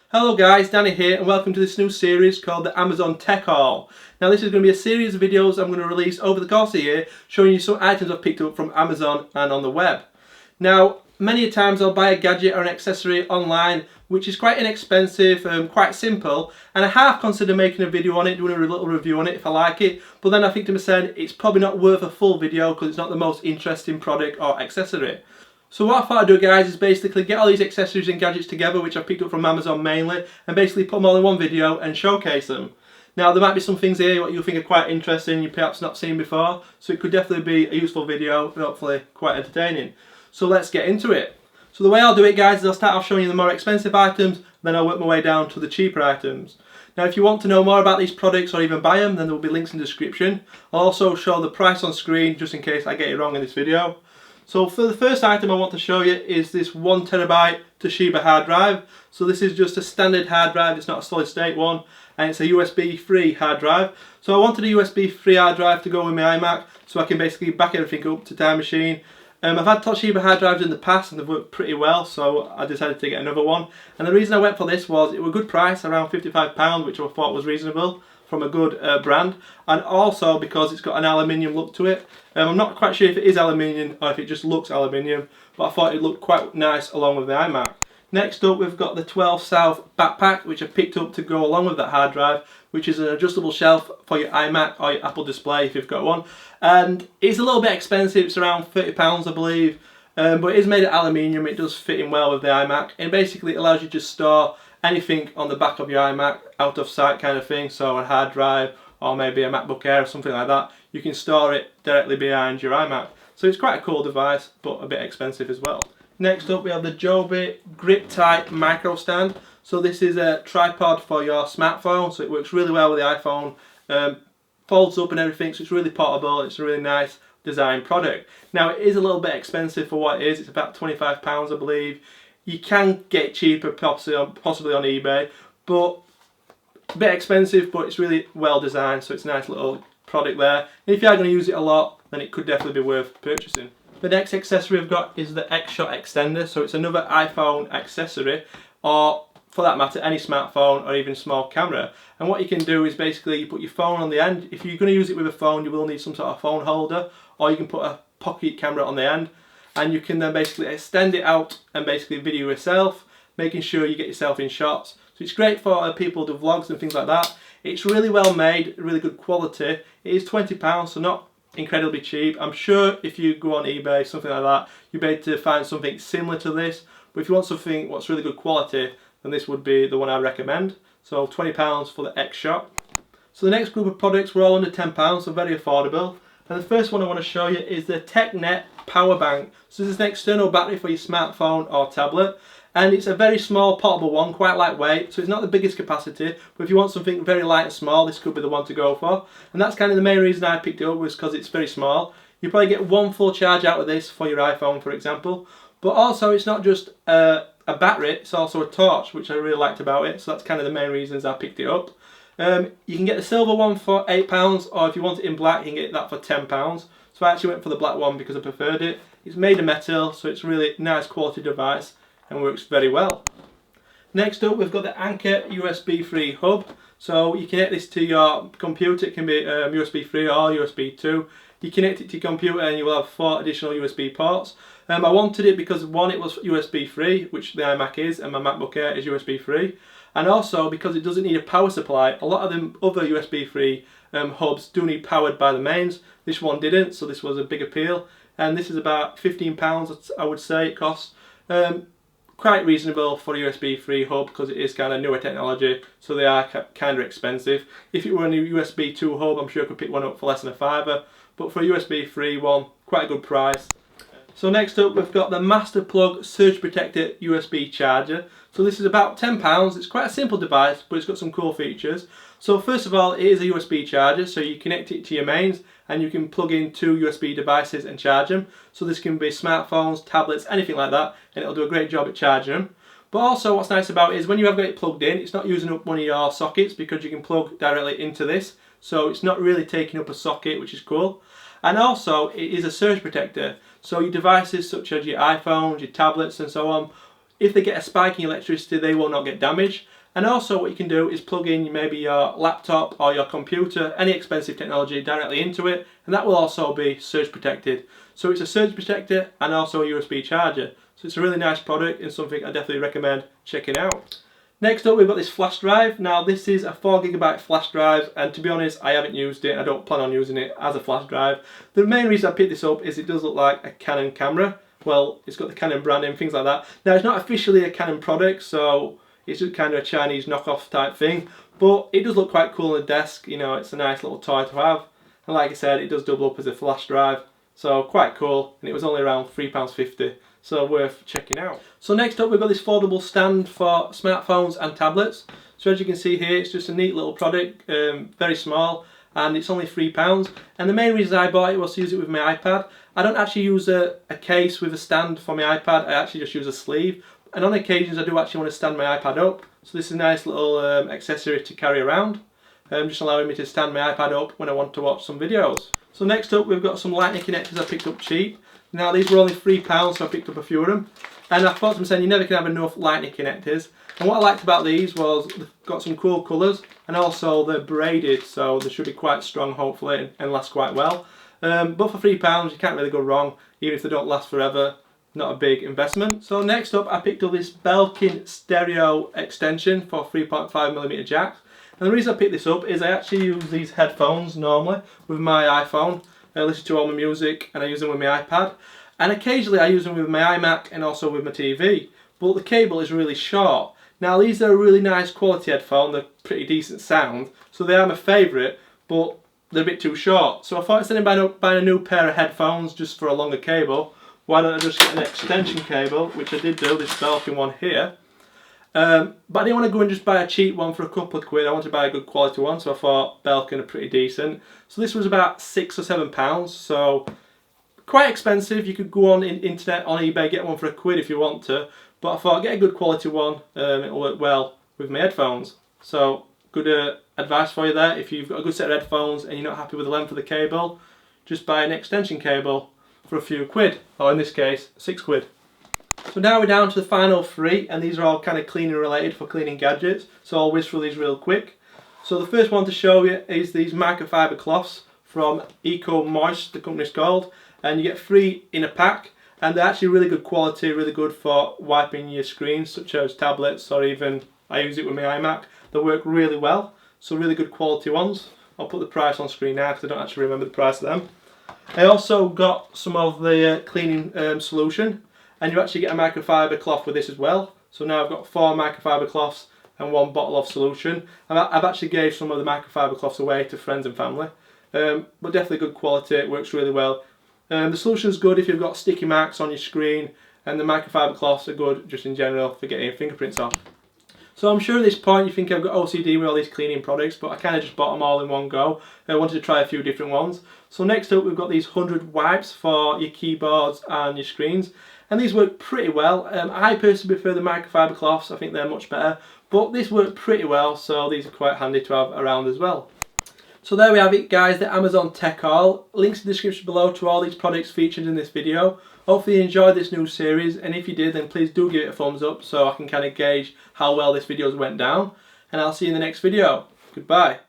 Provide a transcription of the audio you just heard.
Hello guys, Danny here and welcome to this new series called the Amazon Tech Haul. Now this is going to be a series of videos I'm going to release over the course of the year showing you some items I've picked up from Amazon and on the web. Now many times I'll buy a gadget or an accessory online which is quite inexpensive, quite simple, and I half consider making a video on it, doing a little review on it if I like it, but then I think to myself it's probably not worth a full video because it's not the most interesting product or accessory. So what I thought I'd do guys is basically get all these accessories and gadgets together which I've picked up from Amazon mainly and basically put them all in one video and showcase them. Now there might be some things here what you think are quite interesting you've perhaps not seen before, so it could definitely be a useful video and hopefully quite entertaining. So let's get into it. So the way I'll do it guys is I'll start off showing you the more expensive items, then I'll work my way down to the cheaper items. Now if you want to know more about these products or even buy them, then there will be links in the description. I'll also show the price on screen just in case I get it wrong in this video. So for the first item I want to show you is this 1TB Toshiba hard drive. So this is just a standard hard drive, it's not a solid state one, and it's a USB free hard drive. So I wanted a USB free hard drive to go with my iMac so I can basically back everything up to Time Machine. I've had Toshiba hard drives in the past and they've worked pretty well, so I decided to get another one. And the reason I went for this was it was a good price, around £55, which I thought was reasonable from a good brand, and also because it's got an aluminium look to it. I'm not quite sure if it is aluminium or if it just looks aluminium, but I thought it looked quite nice along with the iMac. Next up we've got the 12 South backpack which I picked up to go along with that hard drive, which is an adjustable shelf for your iMac or your Apple display if you've got one. And it's a little bit expensive, it's around £30 I believe, but it is made of aluminium, it does fit in well with the iMac, and basically it allows you to store anything on the back of your iMac, out of sight kind of thing, so a hard drive or maybe a MacBook Air or something like that, you can store it directly behind your iMac. So it's quite a cool device, but a bit expensive as well. Next up we have the Joby Grip Tight Micro Stand. So this is a tripod for your smartphone, so it works really well with the iPhone, folds up and everything, so it's really portable, it's a really nice design product. Now it is a little bit expensive for what it is, it's about £25 I believe. You can get it cheaper possibly on eBay, but a bit expensive, but it's really well designed, so it's a nice little product there. And if you are going to use it a lot, then it could definitely be worth purchasing. The next accessory we've got is the X-Shot extender, so it's another iPhone accessory, or for that matter any smartphone or even small camera. And what you can do is basically you put your phone on the end. If you're going to use it with a phone you will need some sort of phone holder, or you can put a pocket camera on the end, and you can then basically extend it out and basically video yourself, making sure you get yourself in shots. So it's great for people who do vlogs and things like that. It's really well made, really good quality. It is £20, so not incredibly cheap. I'm sure if you go on eBay, something like that, you'll be able to find something similar to this. But if you want something what's really good quality, then this would be the one I recommend. So £20 for the X-Shot. So the next group of products were all under £10, so very affordable. And the first one I want to show you is the TechNet Power Bank. So this is an external battery for your smartphone or tablet, and it's a very small portable one, quite lightweight, so it's not the biggest capacity, but if you want something very light and small, this could be the one to go for. And that's kind of the main reason I picked it up, was because it's very small. You probably get one full charge out of this for your iPhone, for example, but also it's not just a battery, it's also a torch, which I really liked about it, so that's kind of the main reasons I picked it up. You can get the silver one for £8, or if you want it in black you can get that for £10. So I actually went for the black one because I preferred it. It's made of metal, so it's really nice quality device and works very well. Next up we've got the Anker USB 3 hub. So you connect this to your computer, it can be USB 3 or USB 2. You connect it to your computer and you will have 4 additional USB ports. I wanted it because one, it was USB 3, which the iMac is, and my MacBook Air is USB 3. And also because it doesn't need a power supply. A lot of the other USB 3 hubs do need powered by the mains. This one didn't, so this was a big appeal. And this is about £15 I would say it costs. Quite reasonable for a USB 3 hub because it is kind of newer technology, so they are kind of expensive. If it were a new USB 2 hub I'm sure I could pick one up for less than £5, but for a USB 3 one, quite a good price. So next up we've got the Master Plug Surge Protector USB charger. So this is about £10, it's quite a simple device but it's got some cool features. So first of all it is a USB charger, so you connect it to your mains and you can plug in 2 USB devices and charge them. So this can be smartphones, tablets, anything like that, and it'll do a great job at charging them. But also what's nice about it is when you have got it plugged in, it's not using up one of your sockets because you can plug directly into this. So it's not really taking up a socket, which is cool. And also it is a surge protector, so your devices such as your iPhones, your tablets and so on, if they get a spike in electricity, they will not get damaged. And also what you can do is plug in maybe your laptop or your computer, any expensive technology, directly into it, and that will also be surge protected. So it's a surge protector and also a USB charger. So it's a really nice product and something I definitely recommend checking out. Next up, we've got this flash drive. Now this is a 4GB flash drive, and to be honest, I haven't used it. I don't plan on using it as a flash drive. The main reason I picked this up is it does look like a Canon camera. Well, it's got the Canon branding, things like that. Now it's not officially a Canon product, so it's just kind of a Chinese knockoff type thing, but it does look quite cool on the desk. You know, it's a nice little toy to have. And like I said, it does double up as a flash drive, so quite cool. And it was only around £3.50, so worth checking out. So next up, we've got this foldable stand for smartphones and tablets. So as you can see here, it's just a neat little product, very small, and it's only £3. And the main reason I bought it was to use it with my iPad. I don't actually use a case with a stand for my iPad, I actually just use a sleeve. And on occasions I do actually want to stand my iPad up, so this is a nice little accessory to carry around, just allowing me to stand my iPad up when I want to watch some videos. So next up, we've got some lightning connectors I picked up cheap. Now these were only £3, so I picked up a few of them, and I thought to myself, you never can have enough lightning connectors. And what I liked about these was they've got some cool colours, and also they're braided, so they should be quite strong hopefully and last quite well. But for £3 you can't really go wrong, even if they don't last forever. Not a big investment. So next up, I picked up this Belkin stereo extension for 3.5mm jacks. And the reason I picked this up is I actually use these headphones normally with my iPhone. I listen to all my music and I use them with my iPad. And occasionally I use them with my iMac and also with my TV. But the cable is really short. Now these are a really nice quality headphone, they're pretty decent sound, so they are my favourite, but they're a bit too short. So I thought instead of buying a new pair of headphones just for a longer cable, why don't I just get an extension cable, which I did do, this Belkin one here. But I didn't want to go and just buy a cheap one for a couple of quid, I wanted to buy a good quality one, so I thought Belkin are pretty decent. So this was about £6 or £7, so quite expensive. You could go on internet, on eBay, get one for a quid if you want to, but I thought get a good quality one, it'll work well with my headphones. So good advice for you there, if you've got a good set of headphones and you're not happy with the length of the cable, just buy an extension cable for a few quid, or in this case, £6. So now we're down to the final three, and these are all kind of cleaning related for cleaning gadgets, so I'll whiz through these real quick. So the first one to show you is these microfiber cloths from Eco Moist, the company's called, and you get 3 in a pack, and they're actually really good quality, really good for wiping your screens, such as tablets, or even I use it with my iMac. They work really well, so really good quality ones. I'll put the price on screen now because I don't actually remember the price of them. I also got some of the cleaning solution, and you actually get a microfiber cloth with this as well. So now I've got 4 microfiber cloths and 1 bottle of solution. I've actually gave some of the microfiber cloths away to friends and family, but definitely good quality, it works really well. The solution is good if you've got sticky marks on your screen, and the microfiber cloths are good just in general for getting your fingerprints off. So I'm sure at this point you think I've got OCD with all these cleaning products, but I kind of just bought them all in one go. I wanted to try a few different ones. So next up we've got these 100 wipes for your keyboards and your screens, and these work pretty well. I personally prefer the microfiber cloths, I think they're much better, but this worked pretty well, so these are quite handy to have around as well. So there we have it guys, the Amazon Tech Haul. Links in the description below to all these products featured in this video. Hopefully you enjoyed this new series, and if you did then please do give it a thumbs up so I can kind of gauge how well this video went down. And I'll see you in the next video. Goodbye.